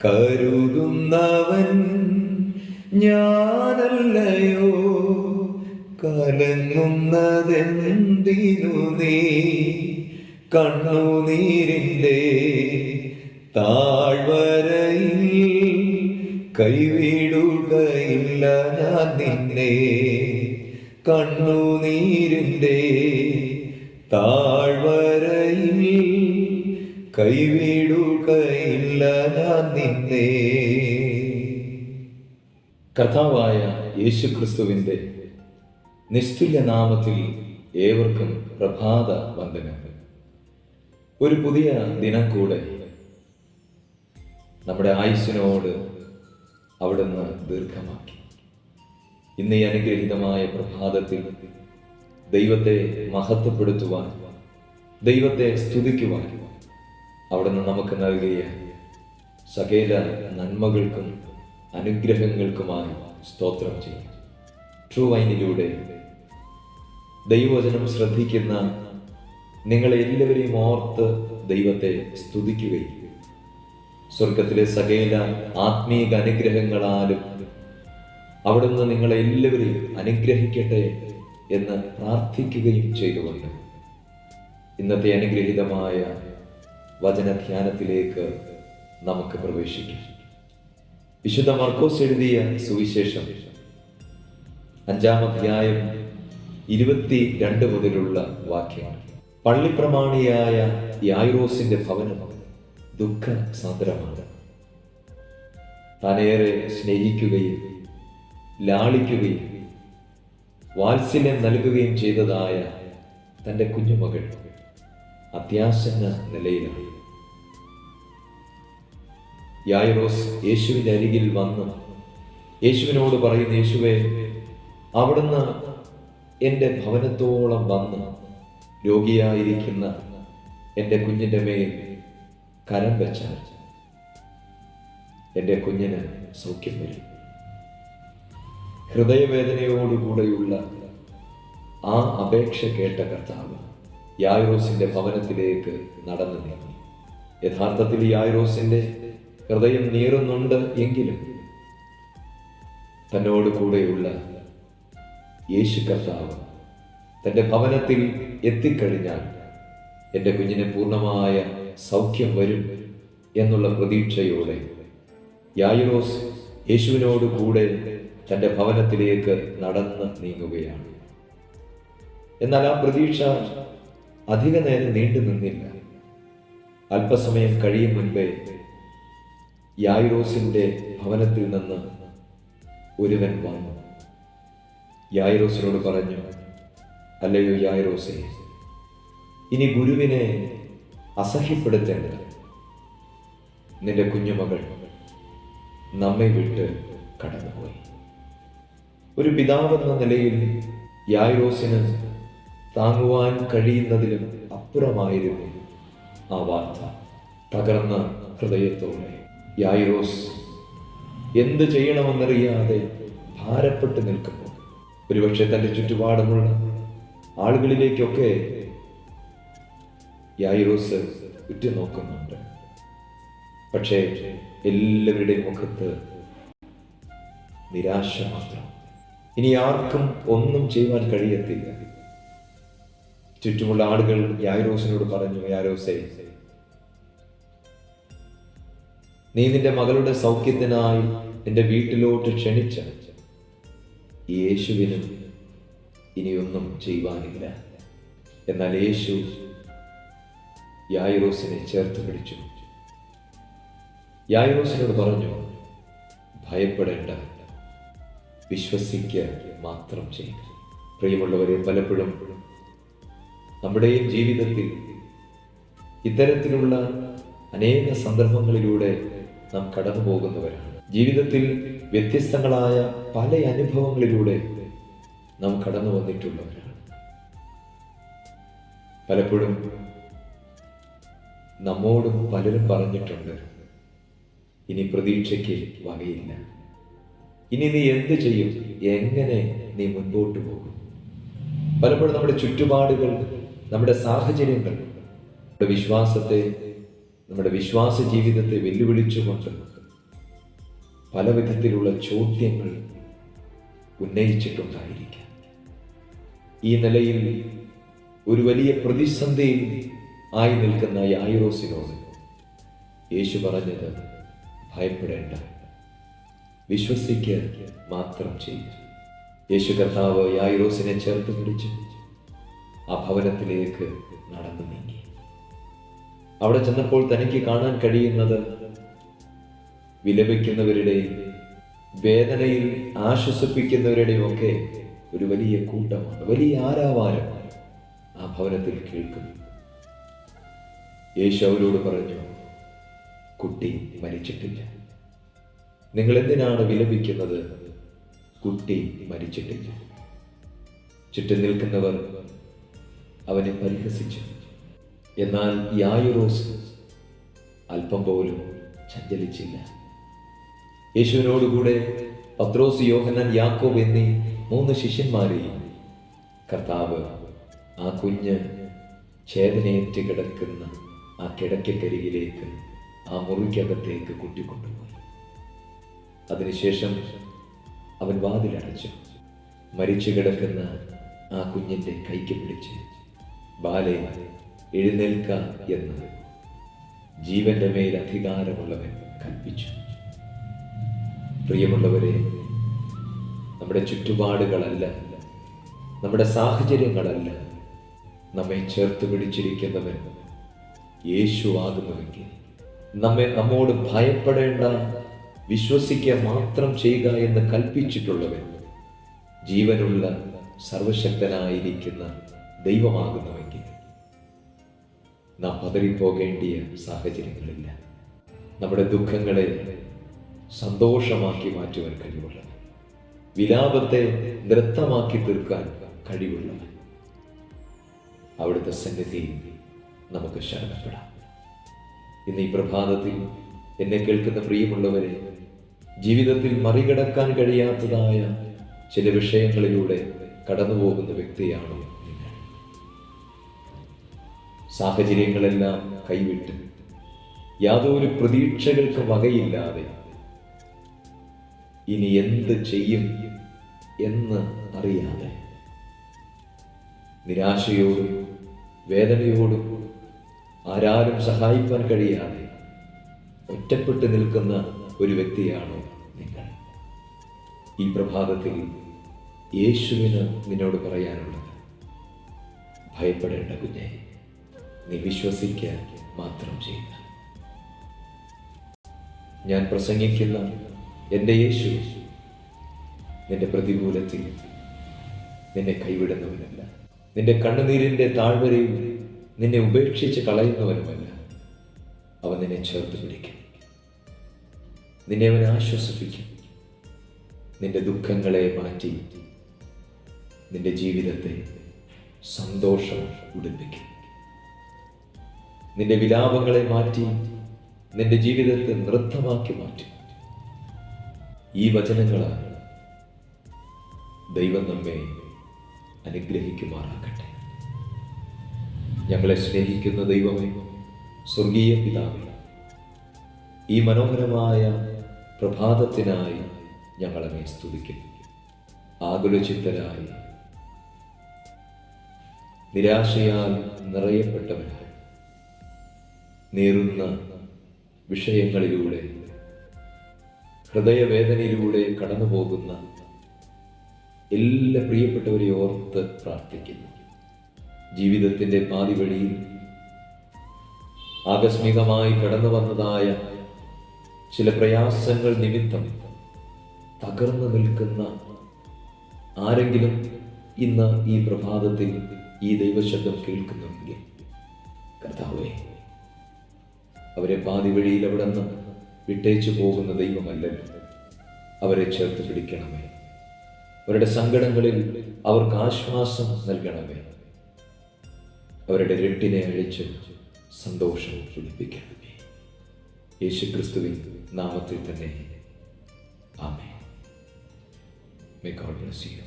കരുതുന്നവൻ ഞാനല്ലയോ, കലങ്ങുന്നതെന്തിനു നീ? കണ്ണുനീരിൻ്റെ താഴ്വരയിൽ കൈവിടുകയില്ല ഞാൻ നിന്നെ. കണ്ണുനീരിൻ്റെ താഴ്വരയിൽ കൈവിടുകയില്ല ഞാൻ നിന്നെ. കർത്താവായ യേശുക്രിസ്തുവിൻ്റെ നിസ്തുല്യ നാമത്തിൽ ഏവർക്കും പ്രഭാത വന്ദനങ്ങൾ. ഒരു പുതിയ ദിനം കൂടെ നമ്മുടെ ആയുസ്സിനോട് അവിടുന്ന് ദീർഘമാക്കി. ഇന്ന് ഈ അനുഗ്രഹീതമായ പ്രഭാതത്തിൽ ദൈവത്തെ മഹത്വപ്പെടുത്തുവാൻ, ദൈവത്തെ സ്തുതിക്കുവാൻ അവിടുന്ന് നമുക്ക് നൽകിയ സകല നന്മകൾക്കും അനുഗ്രഹങ്ങൾക്കുമായി സ്തോത്രം ചെയ്യും. ട്രൂ വൈനിലൂടെ ദൈവവചനം ശ്രദ്ധിക്കുന്ന നിങ്ങളെല്ലാവരെയും ഓർത്ത് ദൈവത്തെ സ്തുതിക്കുകയും സ്വർഗത്തിലെ സകല ആത്മീക അനുഗ്രഹങ്ങളാലും അവിടുന്ന് നിങ്ങളെല്ലാവരെയും അനുഗ്രഹിക്കട്ടെ എന്ന് പ്രാർത്ഥിക്കുകയും ചെയ്തുകൊണ്ട് ഇന്നത്തെ അനുഗ്രഹീതമായ വചനധ്യാനത്തിലേക്ക് നമുക്ക് പ്രവേശിക്കാം. വിശുദ്ധ മർക്കോസ് എഴുതിയ സുവിശേഷം 5-ാം അധ്യായം 22 മുതലുള്ള വാക്യങ്ങൾ. പള്ളിപ്രമാണിയായ യായിറോസിന്റെ ഭവനം ദുഃഖസാന്ദ്രമാണ്. താനേറെ സ്നേഹിക്കുകയും ലാളിക്കുകയും വാത്സല്യം നൽകുകയും ചെയ്തതായ തൻ്റെ കുഞ്ഞുമകൾ അത്യാസന്ന നിലയിലാണ്. യായിറോസ് യേശുവിൻ്റെ അരികിൽ വന്ന് യേശുവിനോട് പറയുന്നു, യേശുവേ, അവിടുന്ന് എൻ്റെ ഭവനത്തോളം വന്ന് രോഗിയായിരിക്കുന്ന എൻ്റെ കുഞ്ഞിൻ്റെ മേൽ കരം വെച്ചാൽ എൻ്റെ കുഞ്ഞിന് സൗഖ്യം വരും. ഹൃദയവേദനയോടുകൂടെയുള്ള ആ അപേക്ഷ കേട്ട കർത്താവ് യായിറോസിന്റെ ഭവനത്തിലേക്ക് നടന്നു നീങ്ങി. യഥാർത്ഥത്തിൽ യായിറോസിന്റെ ഹൃദയം നീറുന്നുണ്ട് എങ്കിലും തന്നോട് കൂടെയുള്ള യേശു കർത്താവ് തൻ്റെ ഭവനത്തിൽ എത്തിക്കഴിഞ്ഞാൽ എൻ്റെ കുഞ്ഞിന് പൂർണ്ണമായ സൗഖ്യം വരും എന്നുള്ള പ്രതീക്ഷയോടെ യായിറോസ് യേശുവിനോട് കൂടെ തൻ്റെ ഭവനത്തിലേക്ക് നടന്ന് നീങ്ങുകയാണ്. എന്നാൽ ആ പ്രതീക്ഷ അധിക നേരം നീണ്ടു നിന്നില്ല. അല്പസമയം കഴിയും മുൻപേ യായിറോസിന്റെ ഭവനത്തിൽ നിന്ന് ഒരുവൻ വന്നു യായിറോസിനോട് പറഞ്ഞു, അല്ലയോ യായിറോസേ, ഇനി ഗുരുവിനെ അസഹ്യപ്പെടുത്തേണ്ട. നിന്റെ കുഞ്ഞുമകൾ നമ്മെ വിട്ട് കടന്നുപോയി. ഒരു പിതാവെന്ന നിലയിൽ യായിറോസിന് താങ്ങുവാൻ കഴിയുന്നതിലും അപ്പുറമായിരുന്നു ആ വാർത്ത. തകർന്ന ഹൃദയത്തോടെ യായിറോസ് എന്ത് ചെയ്യണമെന്നറിയാതെ ഭാരപ്പെട്ട് നിൽക്കുമ്പോൾ ഒരുപക്ഷെ തൻ്റെ ചുറ്റുപാടുമുള്ള ആളുകളിലേക്കൊക്കെ യായിറോസ് ഉറ്റുനോക്കുന്നുണ്ട്. പക്ഷേ എല്ലാവരുടെയും മുഖത്ത് നിരാശ മാത്രം. ഇനി ആർക്കും ഒന്നും ചെയ്യുവാൻ കഴിയത്തില്ല. ചുറ്റുമുള്ള ആളുകൾ യായിറോസിനോട് പറഞ്ഞു, യായിറോസേ, നീ നിന്റെ മകളുടെ സൗഖ്യത്തിനായി നിന്റെ വീട്ടിലോട്ട് ക്ഷണിച്ച യേശുവിനും ഇനിയൊന്നും ചെയ്യുവാനില്ല. എന്നാൽ യേശു യായിറോസിനെ ചേർത്ത് പിടിച്ചു. യായിറോസിനോട് പറഞ്ഞു, ഭയപ്പെടേണ്ട, വിശ്വസിക്കുക മാത്രം ചെയ്യുക. പ്രിയമുള്ളവരെ, പലപ്പോഴും നമ്മുടെയും ജീവിതത്തിൽ ഇത്തരത്തിലുള്ള അനേക സന്ദർഭങ്ങളിലൂടെ നാം കടന്നു പോകുന്നവരാണ്. ജീവിതത്തിൽ വ്യത്യസ്തങ്ങളായ പല അനുഭവങ്ങളിലൂടെ നാം കടന്നു വന്നിട്ടുള്ളവരാണ്. പലപ്പോഴും നമ്മോടും പലരും പറഞ്ഞിട്ടുണ്ട്, ഇനി പ്രതീക്ഷയ്ക്ക് വകയില്ല, ഇനി നീ എന്ത് ചെയ്യും, എങ്ങനെ നീ മുൻപോട്ട് പോകും. പലപ്പോഴും നമ്മുടെ ചുറ്റുപാടുകൾ, നമ്മുടെ സാഹചര്യങ്ങൾ നമ്മുടെ വിശ്വാസത്തെ, നമ്മുടെ വിശ്വാസ ജീവിതത്തെ വെല്ലുവിളിച്ചുകൊണ്ട് പല വിധത്തിലുള്ള ചോദ്യങ്ങൾ ഉന്നയിച്ചിട്ടുണ്ടായിരിക്കാം. ഈ നിലയിൽ ഒരു വലിയ പ്രതിസന്ധിയിൽ ആയി നിൽക്കുന്ന യായിറോസിനോട് യേശു പറഞ്ഞത്, ഭയപ്പെടേണ്ട, വിശ്വസിക്കുക മാത്രം ചെയ്യുക. യേശു കർത്താവ് യായിറോസിനെ ചേർത്ത് പിടിച്ച് ആ ഭവനത്തിലേക്ക് നടന്നു നീങ്ങി. അവിടെ ചെന്നപ്പോൾ തനിക്ക് കാണാൻ കഴിയുന്നത് വിലപിക്കുന്നവരുടെയും വേദനയിൽ ആശ്വസിപ്പിക്കുന്നവരുടെയും ഒക്കെ ഒരു വലിയ കൂട്ടമാണ്. വലിയ ആരാവാരം ആ ഭവനത്തിൽ കേൾക്കുന്നു. യേശു അവരോട് പറഞ്ഞു, കുട്ടി മരിച്ചിട്ടില്ല. നിങ്ങൾ എന്തിനാണ് വിലപിക്കുന്നത്? കുട്ടി മരിച്ചിട്ടില്ല. ചുറ്റും നിൽക്കുന്നവർ അവനെ പരിഹസിച്ചു. എന്നാൽ യായിറോസ് അല്പം പോലും ചഞ്ചലിച്ചില്ല. യേശുവിനോടുകൂടെ പത്രോസ്, യോഹന്നാൻ, യാക്കോബ് എന്നീ 3 ശിഷ്യന്മാരെയും കർത്താവ് ആ കുഞ്ഞ് ചേതനയേറ്റ് കിടക്കുന്ന ആ കിടക്കക്കരികിലേക്ക്, ആ മുറിക്കകത്തേക്ക് കൂട്ടിക്കൊണ്ടുപോയി. അതിനുശേഷം അവൻ വാതിലടച്ചു. മരിച്ചു കിടക്കുന്ന ആ കുഞ്ഞിൻ്റെ കൈക്ക് പിടിച്ച്, ബാലേ, എഴുന്നേൽക്ക എന്ന് ജീവന്റെ മേൽ അധികാരമുള്ളവൻ കൽപ്പിച്ചു. പ്രിയമുള്ളവരെ, നമ്മുടെ ചുറ്റുപാടുകളല്ല, നമ്മുടെ സാഹചര്യങ്ങളല്ല നമ്മെ ചേർത്ത് പിടിച്ചിരിക്കുന്നവൻ യേശു ആകുന്നുവെങ്കിൽ, നമ്മോട് ഭയപ്പെടേണ്ട, വിശ്വസിക്കുക മാത്രം ചെയ്യുക എന്ന് കൽപ്പിച്ചിട്ടുള്ളവൻ ജീവനുള്ള സർവശക്തനായിരിക്കുന്ന ദൈവമാകുന്നുവെങ്കിൽ നാം പതറിപ്പോകേണ്ടിയ സാഹചര്യങ്ങളില്ല. നമ്മുടെ ദുഃഖങ്ങളെ സന്തോഷമാക്കി മാറ്റുവാൻ കഴിവുള്ളവൻ, വിലാപത്തെ നൃത്തമാക്കി തീർക്കാൻ കഴിവുള്ളവൻ, അവിടുത്തെ സന്നിധിയിൽ നമുക്ക് ശരണപ്പെടാം. ഇന്ന് ഈ പ്രഭാതത്തിൽ എന്നെ കേൾക്കുന്ന പ്രിയമുള്ളവരെ, ജീവിതത്തിൽ മറികടക്കാൻ കഴിയാത്തതായ ചില വിഷയങ്ങളിലൂടെ കടന്നു പോകുന്ന വ്യക്തിയാണോ നിങ്ങൾ? സാഹചര്യങ്ങളെല്ലാം കൈവിട്ട് യാതൊരു പ്രതീക്ഷകൾക്ക് വകയില്ലാതെ ഇനി എന്ത് ചെയ്യും എന്ന് അറിയാതെ നിരാശയോടും വേദനയോടും ആരാരും സഹായിക്കാൻ കഴിയാതെ ഒറ്റപ്പെട്ട് നിൽക്കുന്ന ഒരു വ്യക്തിയാണോ നിങ്ങൾ? ഈ പ്രഭാതത്തിൽ യേശുവിന് നിന്നോട് പറയാനുള്ളത്, ഭയപ്പെടേണ്ട കുഞ്ഞെ, നീ വിശ്വസിക്കുക മാത്രം ചെയ്യുക. ഞാൻ പ്രസംഗിക്കുന്ന എൻ്റെ യേശു നിന്റെ പ്രതികൂലത്തിൽ നിന്നെ കൈവിടുന്നവനല്ല, നിന്റെ കണ്ണുനീരിൻ്റെ താഴ്വരയിൽ നിന്നെ ഉപേക്ഷിച്ച് കളയുന്നവനുമല്ല. അവൻ നിന്നെ ചേർത്ത് പിടിക്കും, നിന്നെ അവൻ ആശ്വസിപ്പിക്കും, നിന്റെ ദുഃഖങ്ങളെ മാറ്റി നിന്റെ ജീവിതത്തെ സന്തോഷം ഉടുപ്പിക്കും, നിന്റെ വിലാപങ്ങളെ മാറ്റി നിന്റെ ജീവിതത്തെ നൃത്തമാക്കി മാറ്റും. ഈ വചനങ്ങളാൽ ദൈവം നമ്മെ അനുഗ്രഹിക്കുമാറാകട്ടെ. ഞങ്ങളെ സ്നേഹിക്കുന്ന ദൈവമേ, സ്വർഗീയ പിതാവേ, ഈ മനോഹരമായ പ്രഭാതത്തിനായി ഞങ്ങളെ സ്തുതിക്കുന്നു. ആകുലചിത്തരായി, നിരാശയാൽ നിറയപ്പെട്ടവരായി, നേരുന്ന വിഷയങ്ങളിലൂടെ, ഹൃദയവേദനയിലൂടെ കടന്നു പോകുന്ന എല്ലാ പ്രിയപ്പെട്ടവരെ ഓർത്ത് പ്രാർത്ഥിക്കുന്നു. ജീവിതത്തിൻ്റെ പാതി വഴിയിൽ ആകസ്മികമായി കടന്നു വന്നതായ ചില പ്രയാസങ്ങൾ നിമിത്തം തകർന്നു നിൽക്കുന്ന ആരെങ്കിലും ഇന്ന് ഈ പ്രഭാതത്തിൽ ഈ ദൈവശബ്ദം കേൾക്കുന്നുവെങ്കിൽ, കർത്താവേ, അവരെ പാതി വഴിയിൽ അവിടെ നിന്ന് വിട്ടേച്ചു പോകുന്ന ദൈവമല്ലല്ലോ. അവരെ ചേർത്ത് പിടിക്കണമേ. അവരുടെ സങ്കടങ്ങളിൽ അവർക്ക് ആശ്വാസം നൽകണമേ. അവരുടെ രട്ടിനെ അഴിച്ച് സന്തോഷം പിടിപ്പിക്കണമേ. യേശുക്രിസ്തുവിൻ നാമത്തിൽ തന്നെ. ആമേൻ. May God bless you.